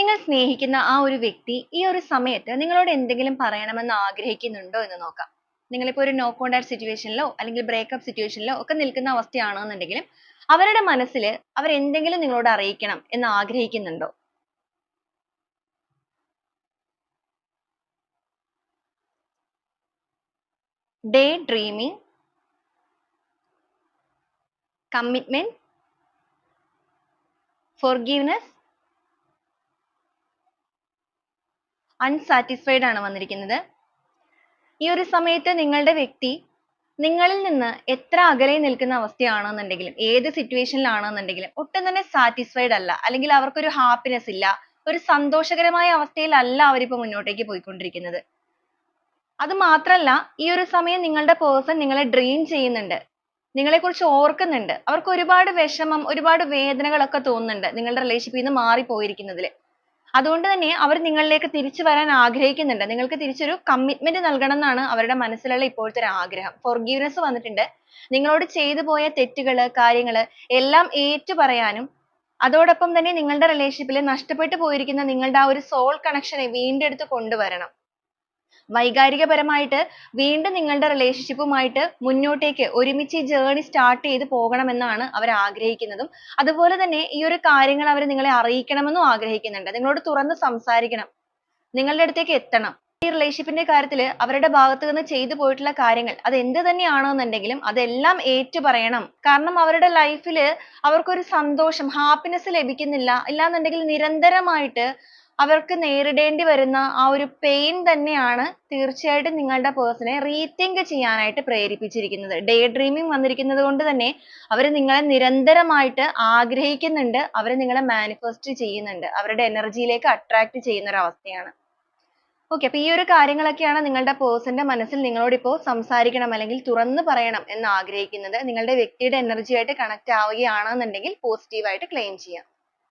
നിങ്ങൾ സ്നേഹിക്കുന്ന ആ ഒരു വ്യക്തി ഈ ഒരു സമയത്ത് നിങ്ങളോട് എന്തെങ്കിലും പറയണമെന്ന് ആഗ്രഹിക്കുന്നുണ്ടോ എന്ന് നോക്കാം. നിങ്ങളിപ്പോ ഒരു നോ കോൺടാക്ട് സിറ്റുവേഷനിലോ അല്ലെങ്കിൽ ബ്രേക്കപ്പ് സിറ്റുവേഷനിലോ ഒക്കെ നിൽക്കുന്ന അവസ്ഥയാണെന്നുണ്ടെങ്കിലും അവരുടെ മനസ്സിൽ അവർ എന്തെങ്കിലും നിങ്ങളോട് അറിയിക്കണം എന്ന് ആഗ്രഹിക്കുന്നുണ്ടോ? Day dreaming, commitment, forgiveness, unsatisfied ആണ് വന്നിരിക്കുന്നത്. ഈ ഒരു സമയത്ത് നിങ്ങളുടെ വ്യക്തി നിങ്ങളിൽ നിന്ന് എത്ര അകലെ നിൽക്കുന്ന അവസ്ഥയാണെന്നുണ്ടെങ്കിലും ഏത് സിറ്റുവേഷനിലാണെന്നുണ്ടെങ്കിലും ഒട്ടും തന്നെ സാറ്റിസ്ഫൈഡ് അല്ല, അല്ലെങ്കിൽ അവർക്കൊരു ഹാപ്പിനെസ് ഇല്ല, ഒരു സന്തോഷകരമായ അവസ്ഥയിലല്ല അവരിപ്പോ മുന്നോട്ടേക്ക് പോയിക്കൊണ്ടിരിക്കുന്നത്. അത് മാത്രല്ല, ഈ ഒരു സമയം നിങ്ങളുടെ പേഴ്സൺ നിങ്ങളെ ഡ്രീം ചെയ്യുന്നുണ്ട്, നിങ്ങളെക്കുറിച്ച് ഓർക്കുന്നുണ്ട്. അവർക്ക് ഒരുപാട് വിഷമം, ഒരുപാട് വേദനകളൊക്കെ തോന്നുന്നുണ്ട് നിങ്ങളുടെ റിലേഷൻഷിപ്പിൽ നിന്ന് മാറിപ്പോയിരിക്കുന്നതിൽ. അതുകൊണ്ട് തന്നെ അവർ നിങ്ങളിലേക്ക് തിരിച്ചു വരാൻ ആഗ്രഹിക്കുന്നുണ്ട്. നിങ്ങൾക്ക് തിരിച്ചൊരു കമ്മിറ്റ്മെന്റ് നൽകണം എന്നാണ് അവരുടെ മനസ്സിലുള്ള ഇപ്പോഴത്തെ ഒരു ആഗ്രഹം. ഫോർഗീവ്നെസ് വന്നിട്ടുണ്ട്. നിങ്ങളോട് ചെയ്തു പോയ തെറ്റുകള്, കാര്യങ്ങള് എല്ലാം ഏറ്റു പറയാനും അതോടൊപ്പം തന്നെ നിങ്ങളുടെ റിലേഷൻഷിപ്പിൽ നഷ്ടപ്പെട്ടു പോയിരിക്കുന്ന നിങ്ങളുടെ ആ ഒരു സോൾ കണക്ഷനെ വീണ്ടെടുത്ത് കൊണ്ടുവരണം. വൈകാരികപരമായിട്ട് വീണ്ടും നിങ്ങളുടെ റിലേഷൻഷിപ്പുമായിട്ട് മുന്നോട്ടേക്ക് ഒരുമിച്ച് ഈ ജേർണി സ്റ്റാർട്ട് ചെയ്ത് പോകണമെന്നാണ് അവർ ആഗ്രഹിക്കുന്നതും. അതുപോലെ തന്നെ ഈ ഒരു കാര്യങ്ങൾ അവർ നിങ്ങളെ അറിയിക്കണമെന്നും ആഗ്രഹിക്കുന്നുണ്ട്. നിങ്ങളോട് തുറന്ന് സംസാരിക്കണം, നിങ്ങളുടെ അടുത്തേക്ക് എത്തണം. ഈ റിലേഷൻഷിപ്പിന്റെ കാര്യത്തിൽ അവരുടെ ഭാഗത്ത് നിന്ന് ചെയ്തു പോയിട്ടുള്ള കാര്യങ്ങൾ അത് എന്ത് തന്നെയാണെന്നുണ്ടെങ്കിലും അതെല്ലാം ഏറ്റു പറയണം. കാരണം അവരുടെ ലൈഫിൽ അവർക്കൊരു സന്തോഷം, ഹാപ്പിനെസ് ലഭിക്കുന്നില്ല, ഇല്ലാന്നുണ്ടെങ്കിൽ നിരന്തരമായിട്ട് അവർക്ക് നേരിടേണ്ടി വരുന്ന ആ ഒരു പെയിൻ തന്നെയാണ് തീർച്ചയായിട്ടും നിങ്ങളുടെ പേഴ്സണെ റീതിങ്ക് ചെയ്യാനായിട്ട് പ്രേരിപ്പിച്ചിരിക്കുന്നത്. ഡേ ഡ്രീമിംഗ് വന്നിരിക്കുന്നത് കൊണ്ട് തന്നെ അവർ നിങ്ങളെ നിരന്തരമായിട്ട് ആഗ്രഹിക്കുന്നുണ്ട്, അവർ നിങ്ങളെ മാനിഫെസ്റ്റ് ചെയ്യുന്നുണ്ട്, അവരുടെ എനർജിയിലേക്ക് അട്രാക്ട് ചെയ്യുന്ന ഒരു അവസ്ഥയാണ്. ഓക്കെ, അപ്പൊ ഈ ഒരു കാര്യങ്ങളൊക്കെയാണ് നിങ്ങളുടെ പേഴ്സന്റെ മനസ്സിൽ നിങ്ങളോട് ഇപ്പോൾ സംസാരിക്കണം അല്ലെങ്കിൽ തുറന്നു പറയണം എന്ന് ആഗ്രഹിക്കുന്നത്. നിങ്ങളുടെ വ്യക്തിയുടെ എനർജിയായിട്ട് കണക്ട് ആവുകയാണെന്നുണ്ടെങ്കിൽ പോസിറ്റീവായിട്ട് ക്ലെയിം ചെയ്യാം.